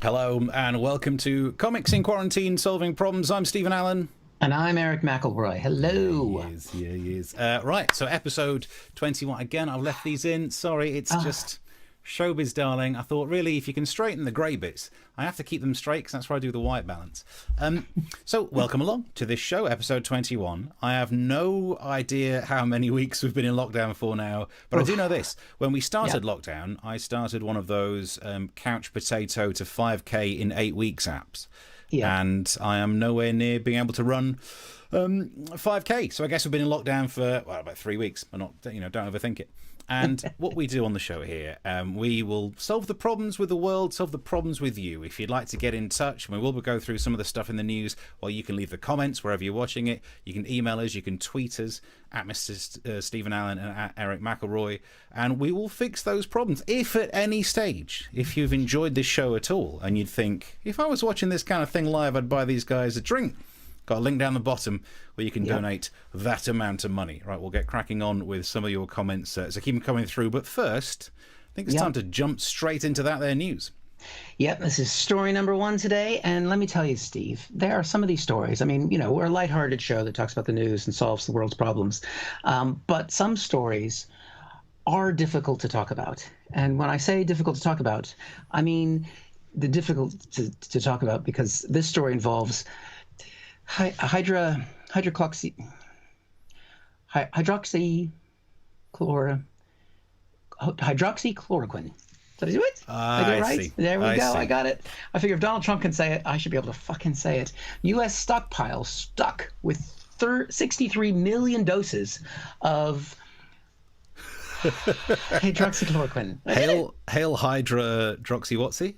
Hello and welcome to Comics in Quarantine Solving Problems. I'm Stephen Allen. And I'm Eric McElroy. Hello. He is. Right, so episode 21. Again, I've left these in. Sorry, it's just showbiz, darling. I thought, really, if you can straighten the grey bits, I have to keep them straight because that's where I do the white balance. So welcome along to this show, episode 21. I have no idea how many weeks we've been in lockdown for now, but I do know this. When we started lockdown, I started one of those couch potato to 5K in 8 weeks apps. Yeah. And I am nowhere near being able to run 5K. So I guess we've been in lockdown for about 3 weeks. But not, don't overthink it. And what we do on the show here, we will solve the problems with the world, solve the problems with you. If you'd like to get in touch, we will go through some of the stuff in the news. Well, you can leave the comments wherever you're watching it. You can email us. You can tweet us at Mr. Stephen Allen and at Erich McElroy. And we will fix those problems. If at any stage, if you've enjoyed this show at all, and you'd think, if I was watching this kind of thing live, I'd buy these guys a drink. Got a link down the bottom where you can donate that amount of money. Right, we'll get cracking on with some of your comments. So keep them coming through. But first, I think it's time to jump straight into that there news. Yep, this is story number 1 today. And let me tell you, Steve, there are some of these stories. I mean, we're a lighthearted show that talks about the news and solves the world's problems. But some stories are difficult to talk about. And when I say difficult to talk about, I mean the difficult to talk about because this story involves hydroxychloroquine. So do it? I get it right? See. There we go. See. I got it. I figure if Donald Trump can say it, I should be able to fucking say it. U.S. stockpile stuck with 63 million doses of hydroxychloroquine. Hail Hydra Droxy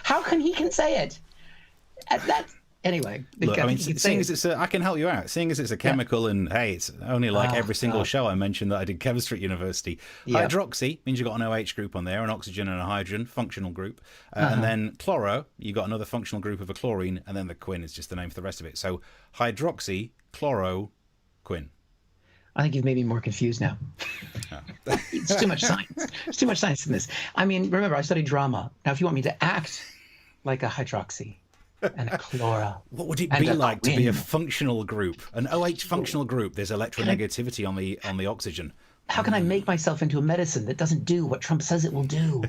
How can he say it? Anyway. Look, I mean, seeing as it's I can help you out. Seeing as it's a chemical, and hey, it's only like every single show I mentioned that I did chemistry at university. Hydroxy means you've got an OH group on there, an oxygen and a hydrogen, functional group, and then chloro, you got another functional group of a chlorine, and then the quin is just the name for the rest of it. So hydroxychloroquine. I think you've made me more confused now. It's too much science. There's too much science in this. I mean, remember, I studied drama. Now, if you want me to act like a hydroxy and a chlora, what would it be like to be a functional group, an OH functional group? There's electronegativity on the oxygen. How can I make myself into a medicine that doesn't do what Trump says it will do?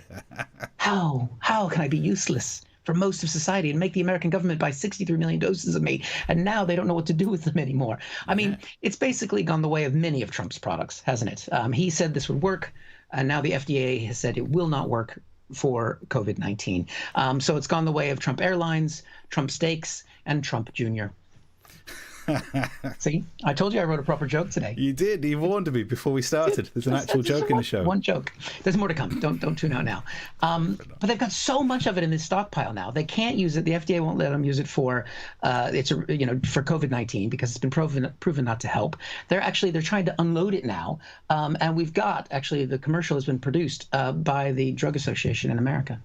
How can I be useless for most of society and make the American government buy 63 million doses of me, and now they don't know what to do with them anymore? I mean, it's basically gone the way of many of Trump's products, hasn't it? He said this would work, and now the FDA has said it will not work for COVID-19. So it's gone the way of Trump Airlines, Trump Steaks, and Trump Jr. See, I told you I wrote a proper joke today. You did. You warned me before we started. There's an actual joke in the show. One joke. There's more to come. Don't tune out now. But they've got so much of it in this stockpile now. They can't use it. The FDA won't let them use it for for COVID-19 because it's been proven not to help. They're trying to unload it now. And we've got the commercial has been produced by the Drug Association in America.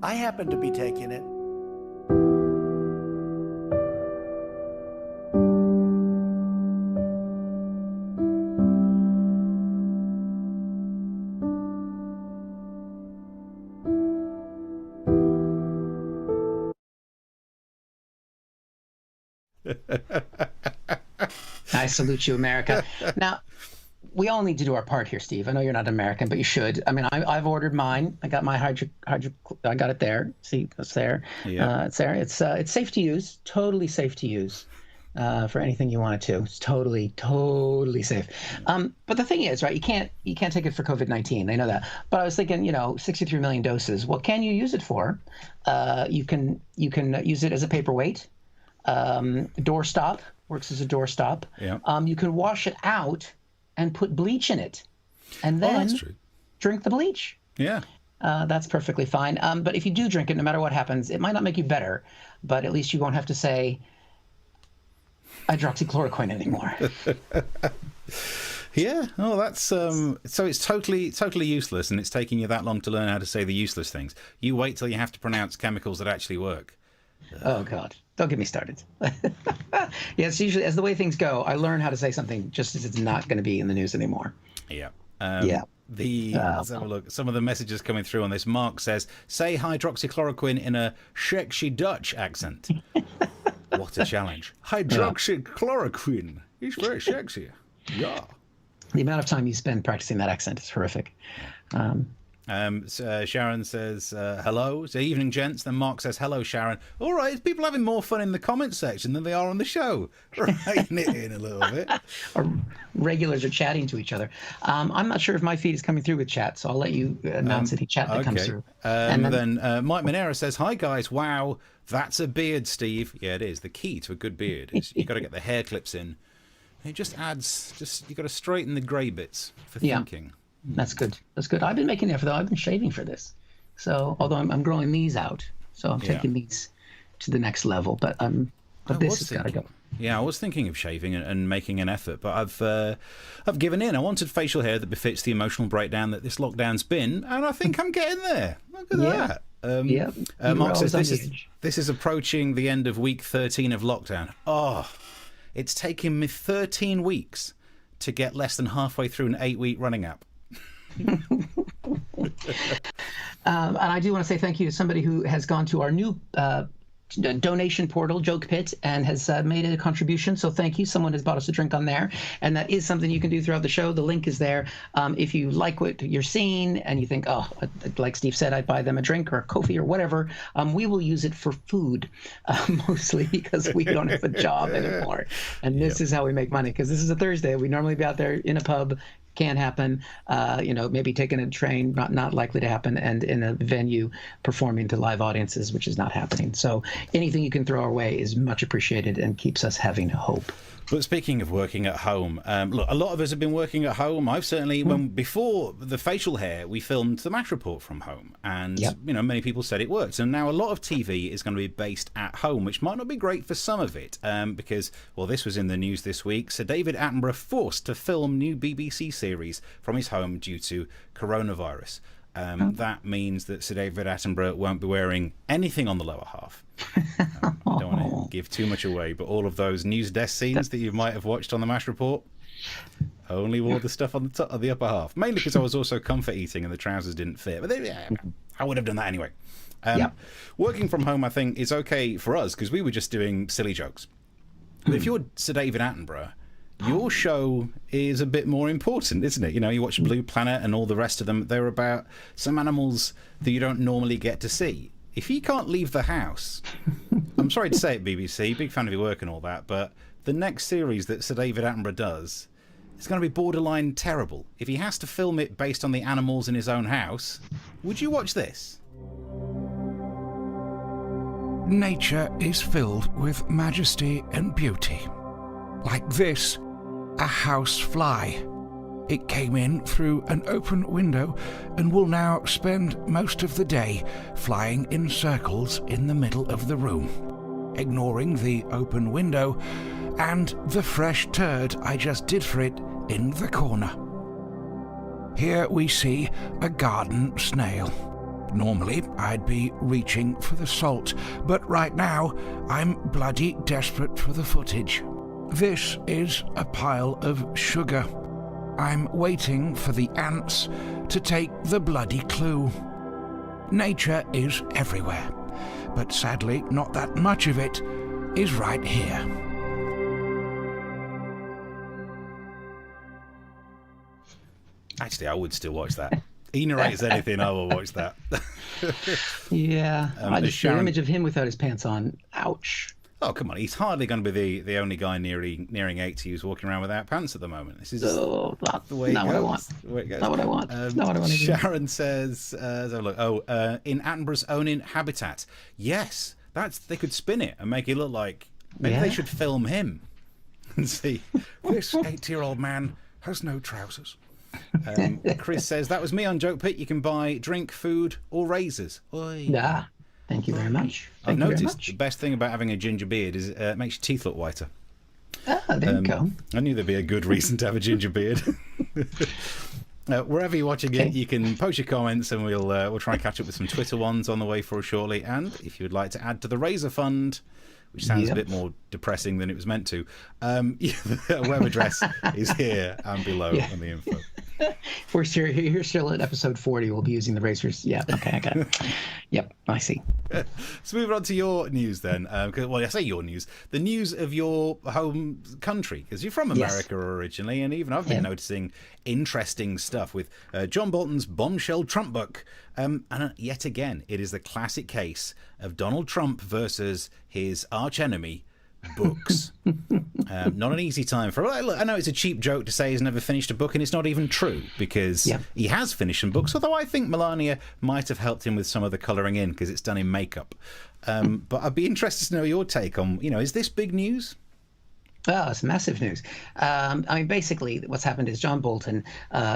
I happen to be taking it. I salute you, America. Now, we all need to do our part here, Steve. I know you're not American, but you should. I mean, I've ordered mine. I got my I got it there. See, it's there. Yeah. It's there. It's safe to use. Totally safe to use for anything you want it to. It's totally safe. But the thing is, right? You can't take it for COVID-19. They know that. But I was thinking, 63 million doses. What can you use it for? You can use it as a paperweight. Doorstop works as a doorstop. Yeah. You can wash it out and put bleach in it, and then drink the bleach. Yeah. That's perfectly fine. But if you do drink it, no matter what happens, it might not make you better, but at least you won't have to say hydroxychloroquine anymore. Yeah. Oh, that's so it's totally useless, and it's taking you that long to learn how to say the useless things. You wait till you have to pronounce chemicals that actually work. Oh God, don't get me started. Yes, usually as the way things go, I learn how to say something just as it's not going to be in the news anymore. Yeah. Yeah. Let's have a look. Some of the messages coming through on this. Mark says, say hydroxychloroquine in a Shekshi Dutch accent. What a challenge. Hydroxychloroquine. He's very sexy. Yeah. The amount of time you spend practicing that accent is horrific. Sharon says, hello. So evening, gents. Then Mark says, hello, Sharon. All right, people having more fun in the comment section than they are on the show. Writing it in a little bit. Our regulars are chatting to each other. I'm not sure if my feed is coming through with chat, so I'll let you announce any chat that comes through. And then Mike Monera says, hi, guys. Wow, that's a beard, Steve. Yeah, it is. The key to a good beard is you've got to get the hair clips in. It just adds, you've got to straighten the grey bits for thinking. That's good. That's good. I've been making the effort, though. I've been shaving for this. So, although I'm growing these out, so I'm taking these to the next level. But this has got to go. Yeah, I was thinking of shaving and making an effort, but I've given in. I wanted facial hair that befits the emotional breakdown that this lockdown's been, and I think I'm getting there. Look at that. Mark says this is approaching the end of week 13 of lockdown. Oh, it's taken me 13 weeks to get less than halfway through an 8-week running app. And I do want to say thank you to somebody who has gone to our new donation portal, Joke Pit, and has made a contribution. So thank you. Someone has bought us a drink on there, and that is something you can do throughout the show. The link is there. If you like what you're seeing and you think, oh, like Steve said, I'd buy them a drink or a coffee or whatever, we will use it for food, mostly because we don't have a job anymore. And this is how we make money, because this is a Thursday. We normally be out there in a pub. Can't happen. Maybe taking a train, not likely to happen, and in a venue performing to live audiences, which is not happening. So anything you can throw our way is much appreciated and keeps us having hope. But speaking of working at home, look, a lot of us have been working at home. I've certainly, before the facial hair, we filmed the MASH report from home, and many people said it worked. And now a lot of TV is going to be based at home, which might not be great for some of it, because, well, this was in the news this week. Sir David Attenborough forced to film new BBC series from his home due to coronavirus. That means that Sir David Attenborough won't be wearing anything on the lower half. I don't want to give too much away, but all of those news desk scenes that you might have watched on the MASH report only wore the stuff on the top of the upper half. Mainly because I was also comfort eating and the trousers didn't fit. But I would have done that anyway. Working from home, I think, is okay for us because we were just doing silly jokes. But if you're Sir David Attenborough, your show is a bit more important, isn't it? You watch Blue Planet and all the rest of them. They're about some animals that you don't normally get to see. If he can't leave the house, I'm sorry to say it, BBC, big fan of your work and all that, but the next series that Sir David Attenborough does is going to be borderline terrible. If he has to film it based on the animals in his own house, would you watch this? Nature is filled with majesty and beauty. Like this, a house fly. It came in through an open window and will now spend most of the day flying in circles in the middle of the room, ignoring the open window and the fresh turd I just did for it in the corner. Here we see a garden snail. Normally, I'd be reaching for the salt, but right now, I'm bloody desperate for the footage. This is a pile of sugar. I'm waiting for the ants to take the bloody clue. Nature is everywhere, but sadly not that much of it is right here. Actually, I would still watch that. He narrates anything, I will watch that. I just the image of him without his pants on. Ouch. Oh, come on. He's hardly going to be the only guy nearing 80 who's walking around without pants at the moment. This is not the way it goes. What I want. Not what I want. Not what I want to do. Sharon says, in Attenborough's own habitat. Yes, they could spin it and make it look like maybe they should film him and see this 80-year-old man has no trousers. Chris says, that was me on Joke Pit. You can buy drink, food, or razors. Yeah. Thank you very much. I've noticed the best thing about having a ginger beard is it makes your teeth look whiter. There you go. I knew there'd be a good reason to have a ginger beard. Wherever you're watching it, you can post your comments, and we'll try and catch up with some Twitter ones on the way for shortly. And if you would like to add to the Razor Fund, which sounds a bit more depressing than it was meant to, the web address is here and below on the info. We're still at episode 40. We'll be using the razors. Yeah, okay, I got it. Yep, I see. So moving on to your news then. Well, I say your news. The news of your home country, because you're from America originally, and even I've been noticing interesting stuff with John Bolton's bombshell Trump book. And yet again, it is the classic case of Donald Trump versus his archenemy, books. Not an easy time for. Look, I know it's a cheap joke to say he's never finished a book, and it's not even true, because he has finished some books, although I think Melania might have helped him with some of the colouring in, because it's done in makeup. But I'd be interested to know your take on, is this big news? Oh, it's massive news. I mean, basically, what's happened is John Bolton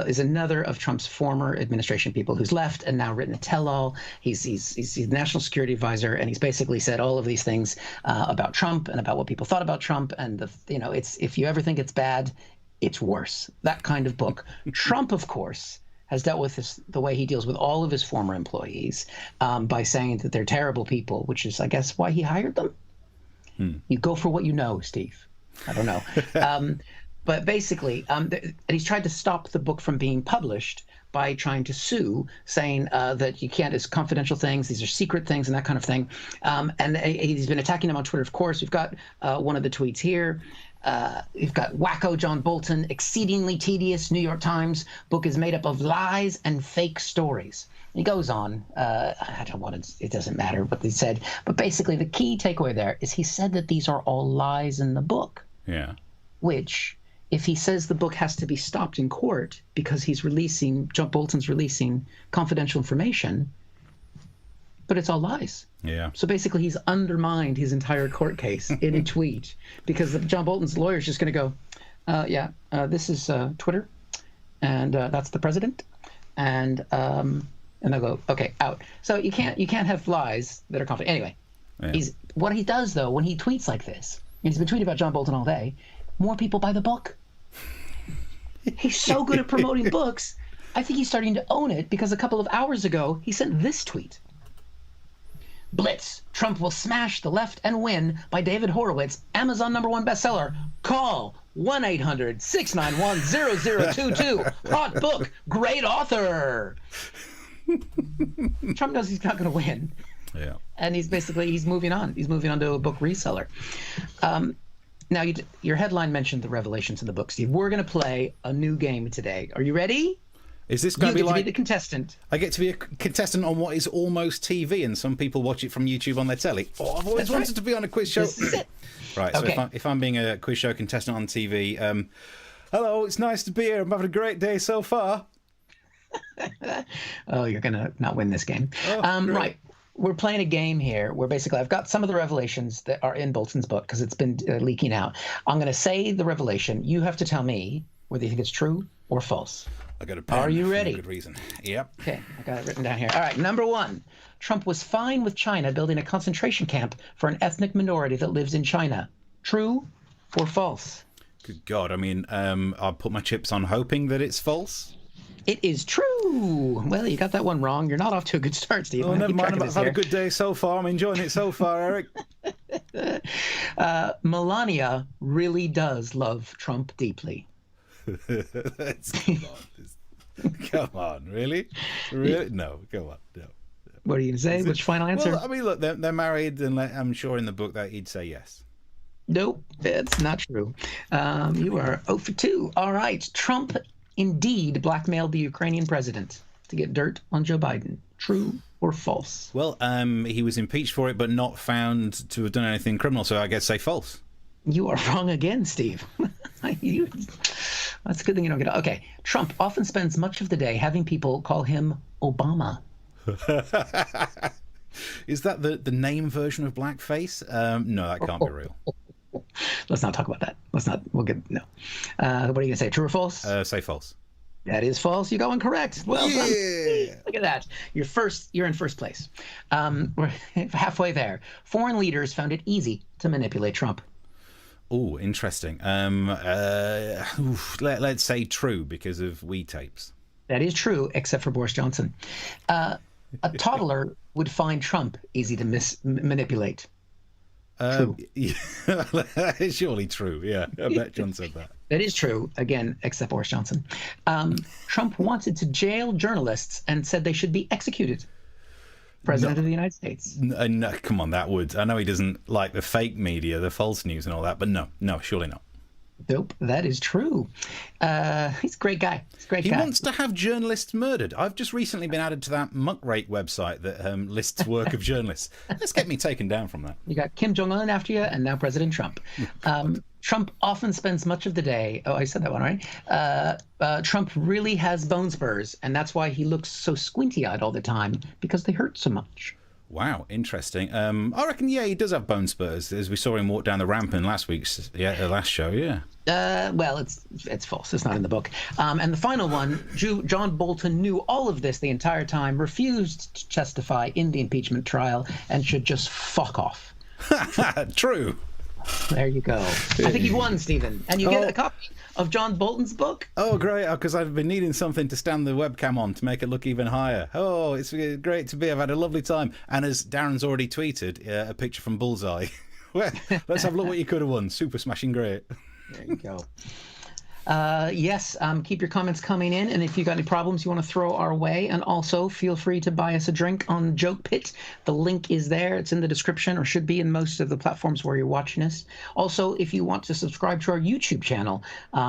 is another of Trump's former administration people who's left and now written a tell-all. He's the national security advisor, and he's basically said all of these things about Trump and about what people thought about Trump. And it's if you ever think it's bad, it's worse. That kind of book. Trump, of course, has dealt with this the way he deals with all of his former employees by saying that they're terrible people, which is, I guess, why he hired them. You go for what you know, Steve. I don't know. But basically, and he's tried to stop the book from being published by trying to sue, saying that you can't, it's confidential things, these are secret things and that kind of thing. And he's been attacking them on Twitter, of course. We've got one of the tweets here. We've got wacko John Bolton, exceedingly tedious New York Times book is made up of lies and fake stories. He goes on. I don't want to, it doesn't matter what they said. But basically, the key takeaway there is he said that these are all lies in the book. Yeah. Which, if he says the book has to be stopped in court because John Bolton's releasing confidential information, but it's all lies. Yeah. So basically, he's undermined his entire court case in a tweet because John Bolton's lawyer is just going to go, this is Twitter, and that's the president, and they'll go, okay, out. So you can't have lies that are confident. Anyway, what he does though when he tweets like this, and he's been tweeting about John Bolton all day, more people buy the book. He's so good at promoting books. I think he's starting to own it because a couple of hours ago he sent this tweet. Blitz, Trump will smash the left and win by David Horowitz, Amazon #1 bestseller. Call 1-800-691-0022. Hot book, great author. Trump knows he's not going to win. Yeah. And he's moving on. He's moving on to a book reseller. Now, your headline mentioned the revelations in the book, Steve. We're going to play a new game today. Are you ready? Is this going to be like... You get to be the contestant. I get to be a contestant on what is almost TV, and some people watch it from YouTube on their telly. Oh, I've always wanted to be on a quiz show. This is it. Right, okay. So if I'm being a quiz show contestant on TV, hello, it's nice to be here. I'm having a great day so far. Oh, you're going to not win this game. Right. We're playing a game here where basically I've got some of the revelations that are in Bolton's book because it's been leaking out. I'm going to say the revelation. You have to tell me whether you think it's true or false. I got a pen. Are you ready? For good reason. Yep. Okay, I got it written down here. All right, number one. Trump was fine with China building a concentration camp for an ethnic minority that lives in China. True or false? Good God. I mean, I'll put my chips on hoping that it's false. It is true. Well, you got that one wrong. You're not off to a good start, Steve. Oh, never mind. I've had a good day so far. I'm enjoying it so far, Eric. Melania really does love Trump deeply. Come on, really? Really? No, go on. No. What are you going to say? Which final answer? Well, I mean, look, they're married, and I'm sure in the book that he'd say yes. Nope, that's not true. You are 0 for 2. All right. Trump indeed blackmailed the Ukrainian president to get dirt on Joe Biden. True or false? Well, he was impeached for it, but not found to have done anything criminal, so I guess say false. You are wrong again, Steve. That's a good thing you don't get it. Okay. Trump often spends much of the day having people call him Obama. Is that the name version of blackface? No, that can't be real. Let's not talk about that. We'll get, no. What are you going to say? True or false? Say false. That is false. You're going correct. Well done. Look at that. You're in first place. We're halfway there. Foreign leaders found it easy to manipulate Trump. Oh, interesting. Let's say true because of we tapes. That is true, except for Boris Johnson. A toddler would find Trump easy to manipulate. True. Yeah, surely true. Yeah, I bet John said that. That is true, again, except Boris Johnson. Trump wanted to jail journalists and said they should be executed. President of the United States. No, come on, that would. I know he doesn't like the fake media, the false news and all that, but no, surely not. Nope, that is true. He's a great guy. He wants to have journalists murdered. I've just recently been added to that muckrake website that lists work of journalists. Let's get me taken down from that. You got Kim Jong-un after you, and now President Trump. Trump often spends much of the day. Oh, I said that one, right? Trump really has bone spurs, and that's why he looks so squinty-eyed all the time, because they hurt so much. Wow, interesting. I reckon, yeah, he does have bone spurs, as we saw him walk down the ramp in last show, yeah. Well, it's false. It's not in the book. And the final one, John Bolton knew all of this the entire time, refused to testify in the impeachment trial, and should just fuck off. True. There you go. I think you won, Stephen. And you get a copy of John Bolton's book. Oh, great. Because I've been needing something to stand the webcam on to make it look even higher. Oh, it's great to be. I've had a lovely time. And as Darren's already tweeted, a picture from Bullseye. Let's have a look what you could have won. Super smashing great. There you go. Yes, keep your comments coming in, and if you got any problems you want to throw our way, and also feel free to buy us a drink on Joke Pit. The link is there. It's in the description, or should be in most of the platforms where you're watching us. Also, if you want to subscribe to our YouTube channel,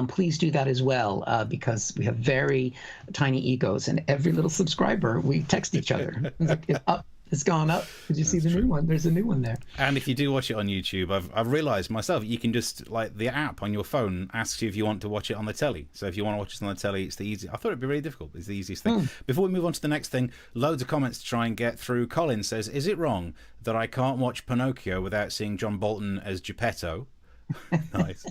please do that as well, because we have very tiny egos, and every little subscriber, we text each other. It's up. It's gone up. Did you see the new one? There's a new one there. And if you do watch it on YouTube, I've realised myself, you can just, like, the app on your phone asks you if you want to watch it on the telly. So if you want to watch it on the telly, it's the easy. I thought it'd be really difficult. It's the easiest thing. Before we move on to the next thing, loads of comments to try and get through. Colin says, is it wrong that I can't watch Pinocchio without seeing John Bolton as Geppetto? Nice.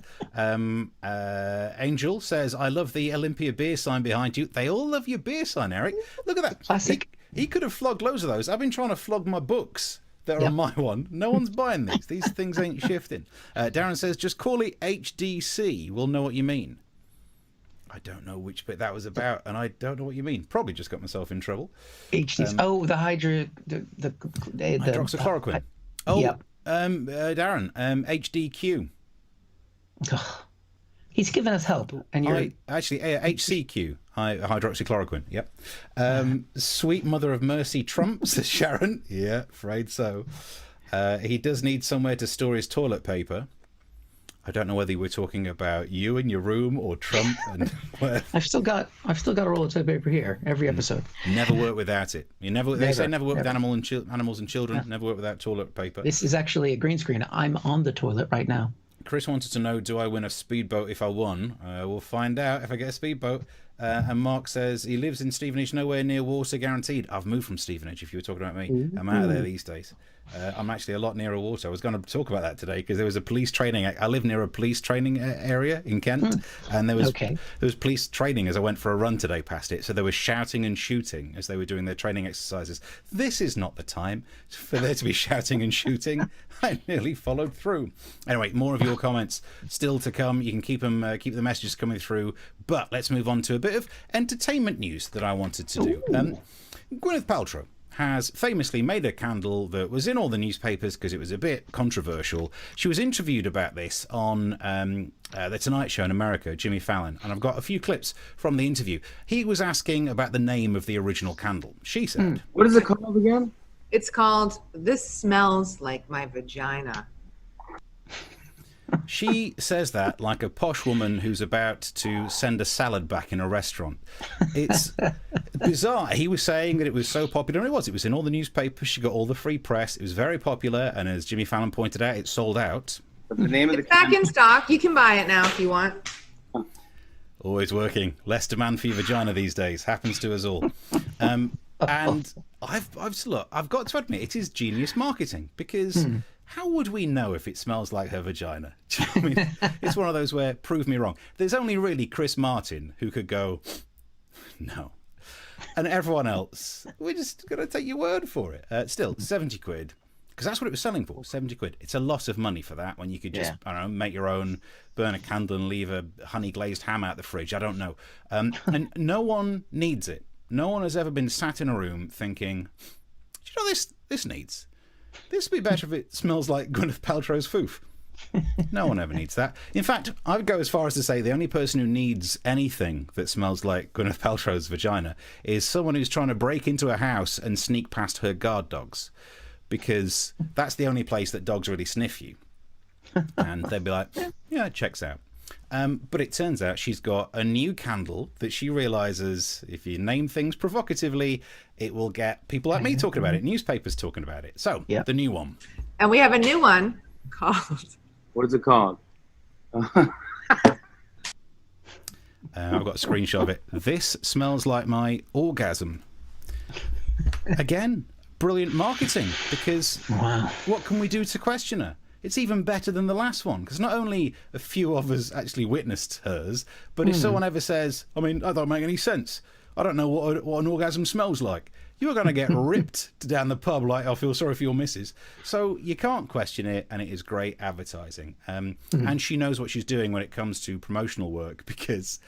Angel says, I love the Olympia beer sign behind you. They all love your beer sign, Eric. Look at that. Classic. He could have flogged loads of those. I've been trying to flog my books that are on my one. No one's buying these. These things ain't shifting. Darren says, just call it HDC. We'll know what you mean. I don't know which bit that was about, and I don't know what you mean. Probably just got myself in trouble. HDC. The hydroxychloroquine. Darren, HDQ. He's given us help, and you're HCQ, hydroxychloroquine. Yep. Sweet Mother of Mercy Trump, says Sharon. Yeah, afraid so. He does need somewhere to store his toilet paper. I don't know whether we're talking about you in your room or Trump. And I've still got a roll of toilet paper here every episode. Never work without it. They say never work with animals and children. Never work without toilet paper. This is actually a green screen. I'm on the toilet right now. Chris wanted to know, do I win a speedboat if I won? We'll find out if I get a speedboat. And Mark says he lives in Stevenage, nowhere near water, guaranteed. I've moved from Stevenage, if you were talking about me. Ooh. I'm out of there these days. I'm actually a lot nearer water. I was going to talk about that today because there was a police training. I live near a police training area in Kent, and there was police training as I went for a run today past it. So they were shouting and shooting as they were doing their training exercises. This is not the time for there to be shouting and shooting. I nearly followed through. Anyway, more of your comments still to come. You can keep the messages coming through. But let's move on to a bit of entertainment news that I wanted to do. Gwyneth Paltrow has famously made a candle that was in all the newspapers because it was a bit controversial. She was interviewed about this on The Tonight Show in America, Jimmy Fallon, and I've got a few clips from the interview. He was asking about the name of the original candle. She said, What is it called again? It's called This Smells Like My Vagina. She says that like a posh woman who's about to send a salad back in a restaurant. It's bizarre. He was saying that it was so popular, and it was. It was in all the newspapers. She got all the free press. It was very popular, and as Jimmy Fallon pointed out, it sold out. But the name of it's back in stock. You can buy it now if you want. Always working. Less demand for your vagina these days. Happens to us all. And I've got to admit, it is genius marketing because. How would we know if it smells like her vagina? I mean, it's one of those where, prove me wrong. There's only really Chris Martin who could go, no. And everyone else, we're just going to take your word for it. Still, 70 quid. because that's what it was selling for, 70 quid. It's a lot of money for that when you could just, I don't know, make your own, burn a candle and leave a honey glazed ham out the fridge. I don't know. And no one needs it. No one has ever been sat in a room thinking, do you know this needs? This would be better if it smells like Gwyneth Paltrow's foof. No one ever needs that. In fact, I would go as far as to say the only person who needs anything that smells like Gwyneth Paltrow's vagina is someone who's trying to break into a house and sneak past her guard dogs, because that's the only place that dogs really sniff you. And they'd be like, yeah, it checks out. But it turns out she's got a new candle that she realises if you name things provocatively, it will get people like me talking about it, newspapers talking about it. So, the new one. And we have a new one called... What is it called? I've got a screenshot of it. This smells like my orgasm. Again, brilliant marketing, because what can we do to question her? It's even better than the last one, because not only a few of us actually witnessed hers, but if someone ever says, I mean, that don't make any sense. I don't know what an orgasm smells like. You're going to get ripped down the pub like, I feel sorry for your missus. So you can't question it, and it is great advertising. And she knows what she's doing when it comes to promotional work, because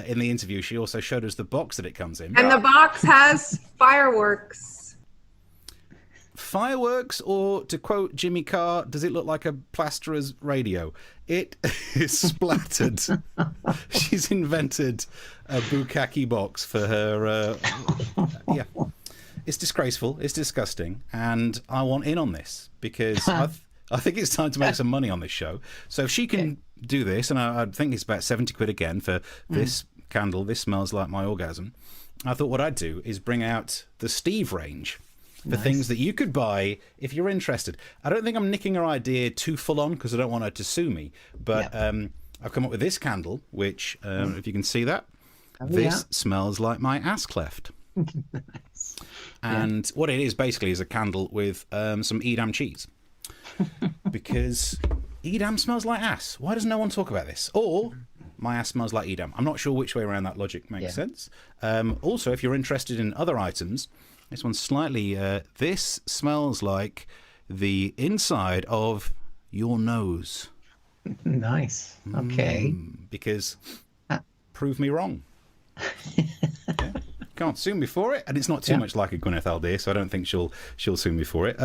in the interview she also showed us the box that it comes in. And the box has fireworks. Fireworks, or to quote Jimmy Carr, does it look like a plasterer's radio? It is splattered. She's invented a bukkake box for her. Yeah. It's disgraceful. It's disgusting. And I want in on this, because I think it's time to make some money on this show. So if she can do this, and I think it's about 70 quid again for this candle, this smells like my orgasm. I thought what I'd do is bring out the Steve range for things that you could buy if you're interested. I don't think I'm nicking her idea too full on, because I don't want her to sue me. But I've come up with this candle, which, if you can see that, this smells like my ass cleft. Nice. And what it is basically is a candle with some Edam cheese. Because Edam smells like ass. Why does no one talk about this? Or my ass smells like Edam. I'm not sure which way around that logic makes sense. Also, if you're interested in other items, this one's slightly... this smells like the inside of your nose. Nice. Okay. Because prove me wrong. Can't sue me for it, and it's not too much like a Gwyneth idea, so I don't think she'll sue me for it.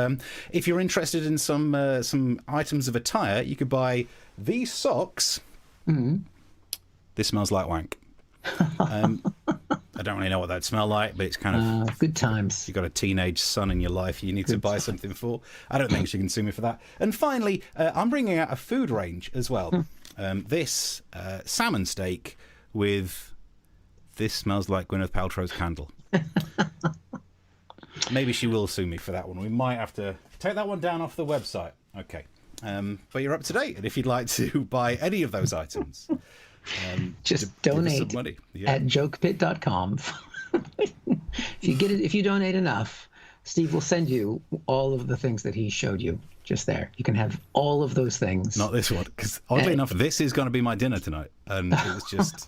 If you're interested in some items of attire, you could buy these socks. This smells like wank. I don't really know what that'd smell like, but it's kind of good times. You've got a teenage son in your life you need to buy something for. I don't think she can sue me for that. And finally, I'm bringing out a food range as well. This salmon steak with... This smells like Gwyneth Paltrow's candle. Maybe she will sue me for that one. We might have to take that one down off the website. Okay. But you're up to date. And if you'd like to buy any of those items, just donate some money. at jokepit.com. If you donate enough, Steve will send you all of the things that he showed you just there. You can have all of those things. Not this one, because oddly enough, this is going to be my dinner tonight. And it was just...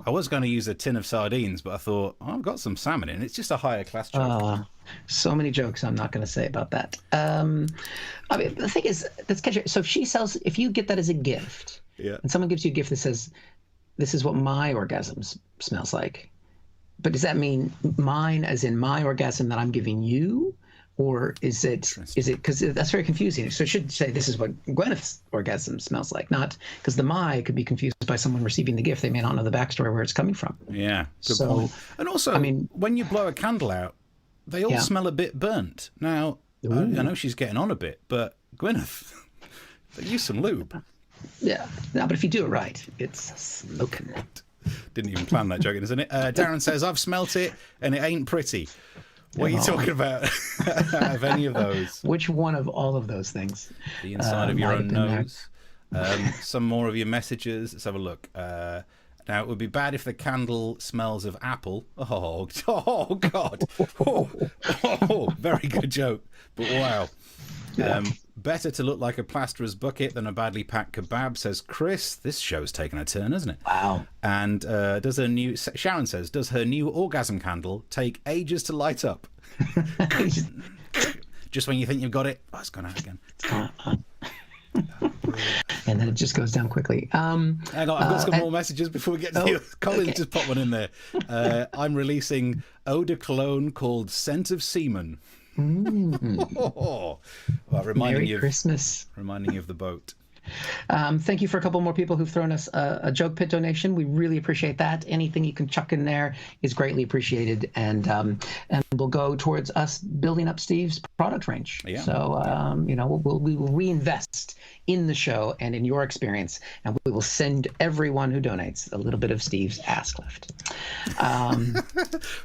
I was going to use a tin of sardines, but I thought, I've got some salmon in. It's just a higher class joke. So many jokes I'm not going to say about that. I mean, the thing is, that's catchy. So if you get that as a gift, and someone gives you a gift that says, this is what my orgasm smells like. But does that mean mine as in my orgasm that I'm giving you? Or is it because that's very confusing. So it should say this is what Gwyneth's orgasm smells like, not because the my could be confused by someone receiving the gift. They may not know the backstory where it's coming from. Yeah, good point. And also, I mean, when you blow a candle out, they all smell a bit burnt. Now, I know she's getting on a bit, but Gwyneth, they use some lube. Yeah, no, but if you do it right, it's smoking. Didn't even plan that joke, isn't it? Darren says, I've smelt it and it ain't pretty. What are you talking about? Of any of those? Which one of all of those things? The inside of your own nose. Some more of your messages. Let's have a look. Now, it would be bad if the candle smells of apple. Oh God. Very good joke. But wow. Better to look like a plasterer's bucket than a badly packed kebab, says Chris. This show's taken a turn, hasn't it? Wow. And Sharon says, does her new orgasm candle take ages to light up? just when you think you've got it, it's gone out again. And then it just goes down quickly. Hang on, I've got some more messages before we get to you. Colin just popped one in there. I'm releasing eau de cologne called Scent of Semen. Well, Merry Christmas. Reminding you of the boat. Thank you for a couple more people who've thrown us a joke pit donation. We really appreciate that. Anything you can chuck in there is greatly appreciated, and will go towards us building up Steve's product range. Yeah. So we will reinvest in the show and in your experience, and we will send everyone who donates a little bit of Steve's ass lift.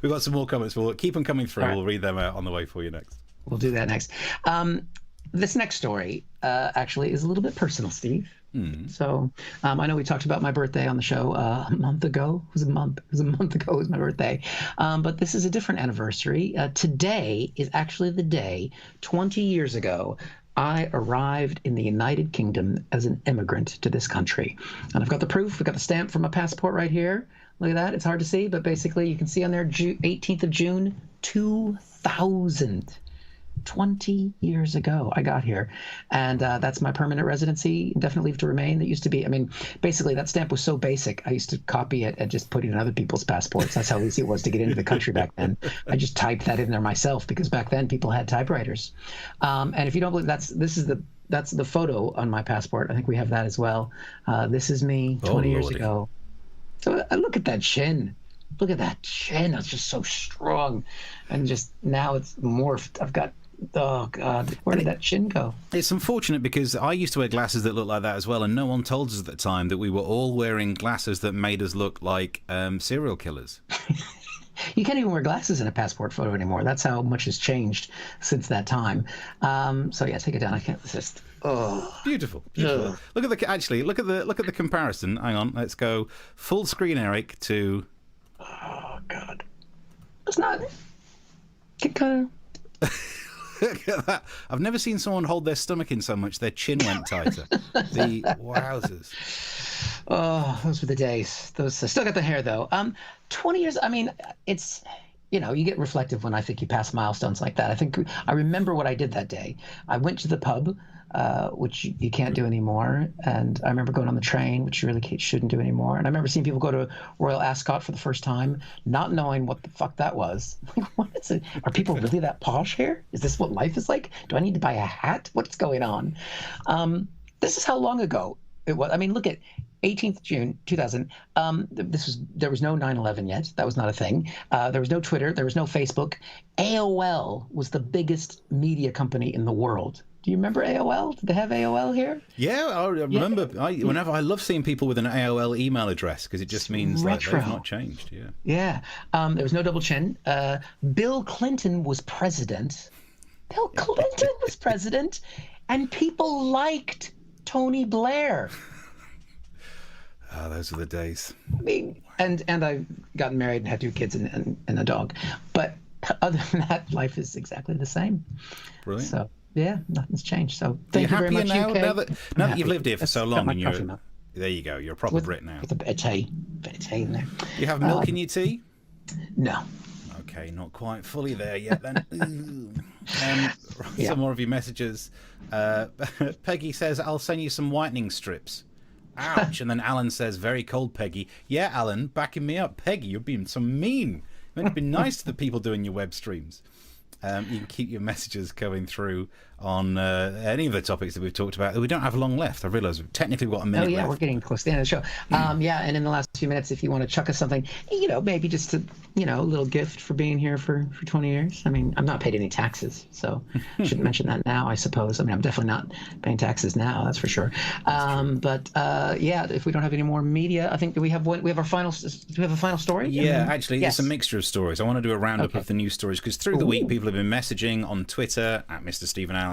We've got some more comments. We'll keep them coming through. Right. We'll read them out on the way for you next. We'll do that next. This next story actually is a little bit personal, Steve. So I know we talked about my birthday on the show a month ago. It was a month ago. It was my birthday. But this is a different anniversary. Today is actually the day 20 years ago I arrived in the United Kingdom as an immigrant to this country. And I've got the proof. We've got the stamp for my passport right here. Look at that. It's hard to see, but basically you can see on there 18th of June, 2000. 20 years ago I got here, and that's my permanent residency, indefinite leave to remain. That used to be, basically that stamp was so basic I used to copy it and just put it in other people's passports. That's how easy it was to get into the country back then. I just typed that in there myself because back then people had typewriters. And if you don't believe, that's the photo on my passport. I think we have that as well. This is me 20 years ago. So look at that chin. Look at that chin. It's just so strong, and just now it's morphed. I've got, oh God, where did that chin go? It's unfortunate because I used to wear glasses that looked like that as well, and no one told us at the time that we were all wearing glasses that made us look like serial killers. You can't even wear glasses in a passport photo anymore. That's how much has changed since that time. So yeah, take it down. I can't resist. Oh, beautiful. Look at the comparison. Hang on, let's go full screen, Eric, to. Oh God, it's not. Get kind of. Look at that. I've never seen someone hold their stomach in so much their chin went tighter. The wowzers. Oh, those were the days. Those still got the hair though. 20 years. It's, you get reflective when I think you pass milestones like that. I remember what I did that day. I went to the pub, which you can't do anymore. And I remember going on the train, which you really shouldn't do anymore. And I remember seeing people go to Royal Ascot for the first time, not knowing what the fuck that was. Like, what is it? Are people really that posh here? Is this what life is like? Do I need to buy a hat? What's going on? This is how long ago it was. Look at 18th June 2000. There was no 9/11 yet. That was not a thing. There was no Twitter. There was no Facebook. AOL was the biggest media company in the world. Do you remember AOL? Did they have AOL here? Yeah, I remember. Yeah. I love seeing people with an AOL email address because it just means that they've not changed. Yeah. Yeah. There was no double chin. Bill Clinton was president. And people liked Tony Blair. Oh, those are the days. And I've gotten married and had 2 kids and a dog. But other than that, life is exactly the same. Brilliant. So, yeah, nothing's changed. So thank you very much, now, UK. Now that you've lived here for so long, and there you go, you're a proper Brit now. With a bit of tea in there. You have milk in your tea? No. Okay, not quite fully there yet then. Some more of your messages. Peggy says, I'll send you some whitening strips. Ouch. And then Alan says, very cold, Peggy. Yeah, Alan, backing me up. Peggy, you're being so mean. You're meant to be nice to the people doing your web streams. You can keep your messages going through on any of the topics that we've talked about. We don't have long left. I realise we've technically got a minute left. We're getting close to the end of the show. And in the last few minutes, if you want to chuck us something, maybe just a little gift for being here for 20 years. I'm not paid any taxes, so I shouldn't mention that now, I suppose. I'm definitely not paying taxes now, that's for sure. If we don't have any more media, I think do we have our final? Do we have a final story? Yeah, actually, yes. It's a mixture of stories. I want to do a roundup of the news stories because through the week, people have been messaging on Twitter at Mr. Stephen Allen,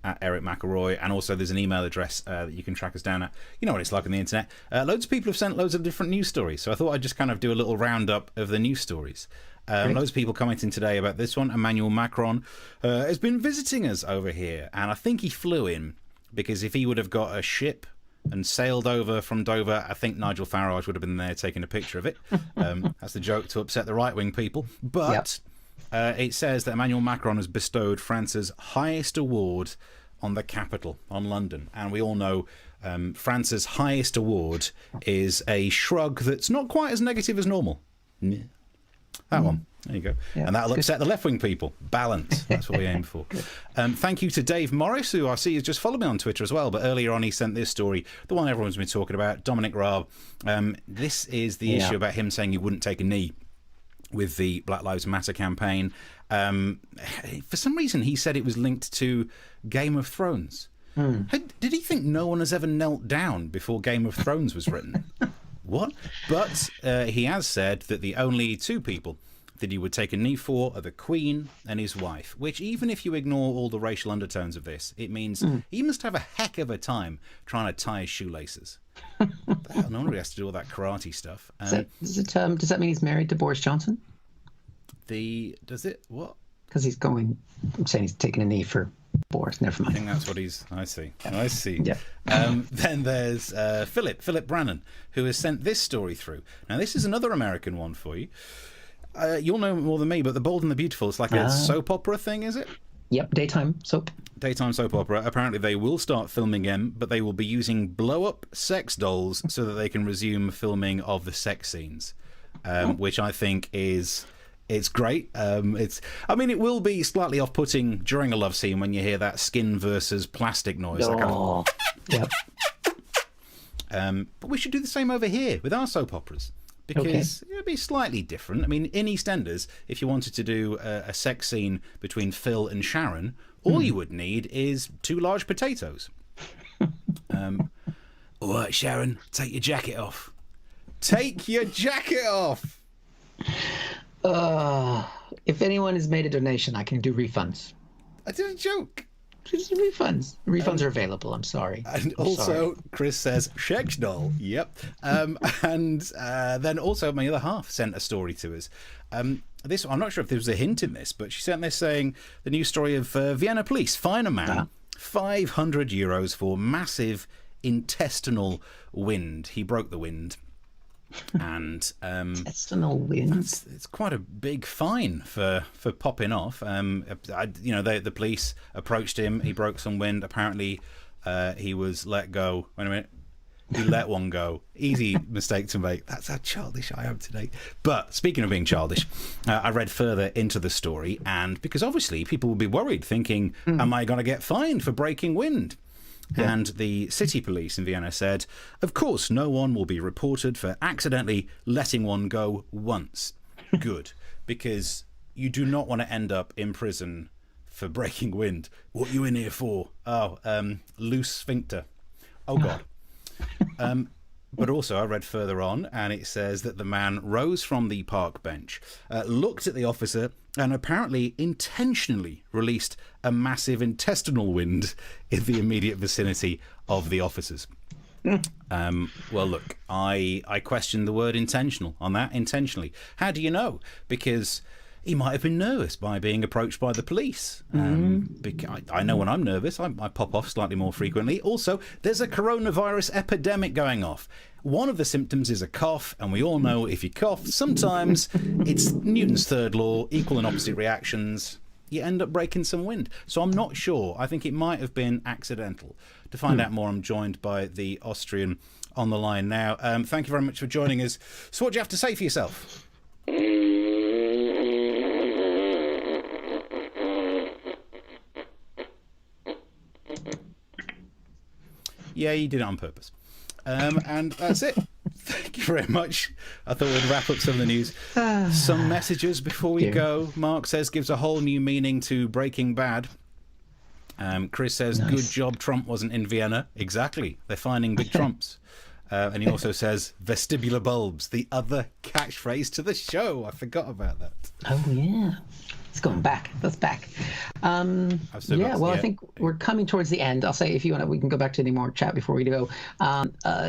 at Erich McElroy, and also there's an email address that you can track us down at. You know what it's like on the internet. Loads of people have sent loads of different news stories, so I thought I'd just kind of do a little roundup of the news stories. Loads of people commenting today about this one. Emmanuel Macron has been visiting us over here, and I think he flew in because if he would have got a ship and sailed over from Dover, I think Nigel Farage would have been there taking a picture of it. That's the joke to upset the right-wing people. But It says that Emmanuel Macron has bestowed France's highest award on the capital, on London. And we all know France's highest award is a shrug that's not quite as negative as normal. That one. There you go. Yeah, and that'll upset the left-wing people. Balance. That's what we aim for. Thank you to Dave Morris, who I see has just followed me on Twitter as well. But earlier on, he sent this story, the one everyone's been talking about, Dominic Raab. This is the issue about him saying he wouldn't take a knee with the Black Lives Matter campaign. For some reason, he said it was linked to Game of Thrones. Did he think no one has ever knelt down before Game of Thrones was written? What? But he has said that the only two people that he would take a knee for are the Queen and his wife, which even if you ignore all the racial undertones of this, it means he must have a heck of a time trying to tie his shoelaces. No wonder he has to do all that karate stuff. Does that mean he's married to Boris Johnson? Does it? What? Because I'm saying he's taking a knee for Boris. Never mind. I think that's what I see. Yeah. Then there's Philip Brannan, who has sent this story through. Now, this is another American one for you. You'll know more than me, but The Bold and the Beautiful, it's like a soap opera thing, is it? Yep, daytime soap opera. Apparently they will start filming again, but they will be using blow-up sex dolls so that they can resume filming of the sex scenes, which I think it's great. It will be slightly off-putting during a love scene when you hear that skin versus plastic noise. Yep. But we should do the same over here with our soap operas. Because it would be slightly different. I mean, in EastEnders, if you wanted to do a sex scene between Phil and Sharon, all you would need is 2 large potatoes. All right, Sharon, take your jacket off. Take your jacket off! If anyone has made a donation, I can do refunds. I did a joke. Just refunds. Refunds are available. I'm sorry. And also, Chris says, Shex doll. Yep. And then also my other half sent a story to us. I'm not sure if there was a hint in this, but she sent this saying the news story of Vienna police fine a man €500 for massive intestinal wind. He broke the wind. And intestinal wind. It's quite a big fine for popping off. The police approached him. He broke some wind. Apparently, he was let go. Wait a minute. He let one go. Easy mistake to make. That's how childish I am today. But speaking of being childish, I read further into the story, and because obviously people will be worried, thinking, "Am I going to get fined for breaking wind?" Yeah. And the city police in Vienna said, of course, no one will be reported for accidentally letting one go once. Good. Because you do not want to end up in prison for breaking wind. What are you in here for? Loose sphincter. Oh, God. But also, I read further on, and it says that the man rose from the park bench, looked at the officer, and apparently intentionally released a massive intestinal wind in the immediate vicinity of the officers. Well, look, I question the word intentional on that. Intentionally. How do you know? Because he might have been nervous by being approached by the police. I know when I'm nervous, I pop off slightly more frequently. Also, there's a coronavirus epidemic going off. One of the symptoms is a cough, and we all know if you cough, sometimes it's Newton's third law, equal and opposite reactions. You end up breaking some wind. So I'm not sure. I think it might have been accidental. To find out more, I'm joined by the Austrian on the line now. Thank you very much for joining us. So what do you have to say for yourself? Yeah, you did it on purpose. And that's it. Thank you very much. I thought we'd wrap up some of the news. Some messages before we go. Mark says, gives a whole new meaning to Breaking Bad. Chris says, nice. Good job Trump wasn't in Vienna. Exactly. They're finding big Trumps. And he also says, vestibular bulbs, the other catchphrase to the show. I forgot about that. Oh, yeah. It's going back. That's back. I think we're coming towards the end. I'll say, if you want, we can go back to any more chat before we go.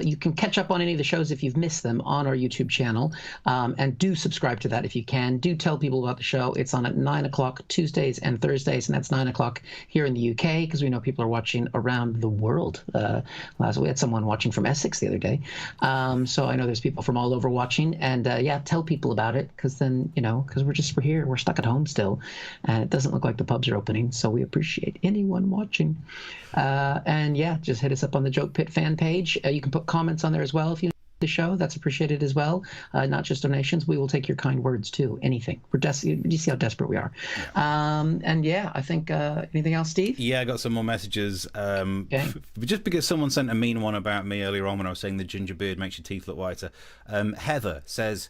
You can catch up on any of the shows if you've missed them on our YouTube channel, and do subscribe to that if you can. Do tell people about the show. It's on at 9 o'clock Tuesdays and Thursdays, and that's 9 o'clock here in the UK, because we know people are watching around the world. We had someone watching from Essex the other day, so I know there's people from all over watching. And tell people about it, because then, because we're here, we're stuck at home still. still, and it doesn't look like the pubs are opening. So we appreciate anyone watching. And yeah, just hit us up on the Joke Pit fan page. You can put comments on there as well if you the show. That's appreciated as well. Not just donations. We will take your kind words too. Anything. You see how desperate we are. And yeah, I think anything else, Steve? Yeah, I got some more messages. Okay. Just because someone sent a mean one about me earlier on when I was saying the ginger beard makes your teeth look whiter. Heather says,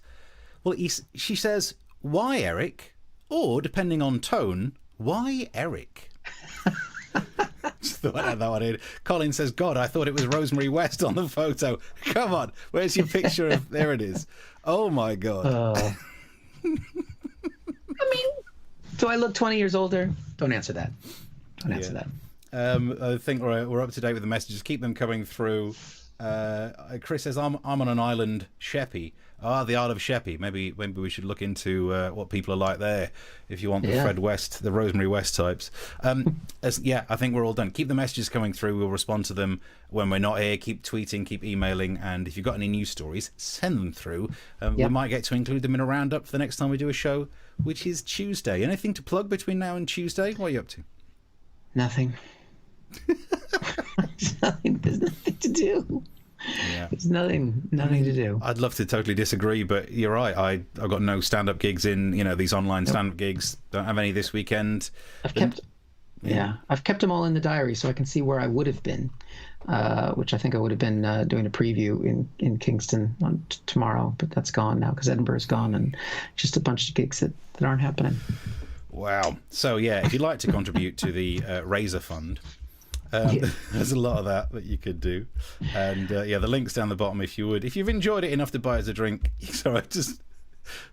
well, she says, why Eric? Or, depending on tone, why Eric? Just thought I had that one in. Colin says, God, I thought it was Rosemary West on the photo. Come on, where's your picture of... There it is. Oh, my God. I mean, do I look 20 years older? Don't answer that. Don't answer that. I think we're up to date with the messages. Keep them coming through. Chris says, I'm on an island, Sheppey. The Isle of Sheppey. Maybe we should look into what people are like there if you want the Fred West, the Rosemary West types. I think we're all done. Keep the messages coming through. We'll respond to them when we're not here. Keep tweeting, keep emailing, and if you've got any news stories, send them through. We might get to include them in a roundup for the next time we do a show, which is Tuesday. Anything to plug between now and Tuesday? What are you up to? Nothing. There's nothing to do. Yeah. There's nothing to do. I'd love to totally disagree, but you're right. I've got no stand-up gigs in, these online stand-up gigs. Don't have any this weekend. I've kept them all in the diary so I can see where I would have been, which I think I would have been doing a preview in Kingston on tomorrow, but that's gone now because Edinburgh's gone and just a bunch of gigs that aren't happening. Wow. So, if you'd like to contribute to the Razor Fund, there's a lot of that you could do. And, the link's down the bottom if you would. If you've enjoyed it enough to buy us a drink. Sorry, I just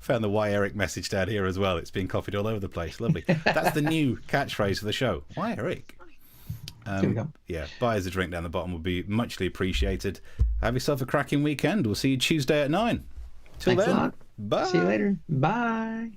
found the Why Eric message down here as well. It's being copied all over the place. Lovely. That's the new catchphrase for the show. Why Eric? There we go. Yeah, buy us a drink down the bottom would be muchly appreciated. Have yourself a cracking weekend. We'll see you Tuesday at 9. Till Thanks then, a lot. bye. See you later. Bye.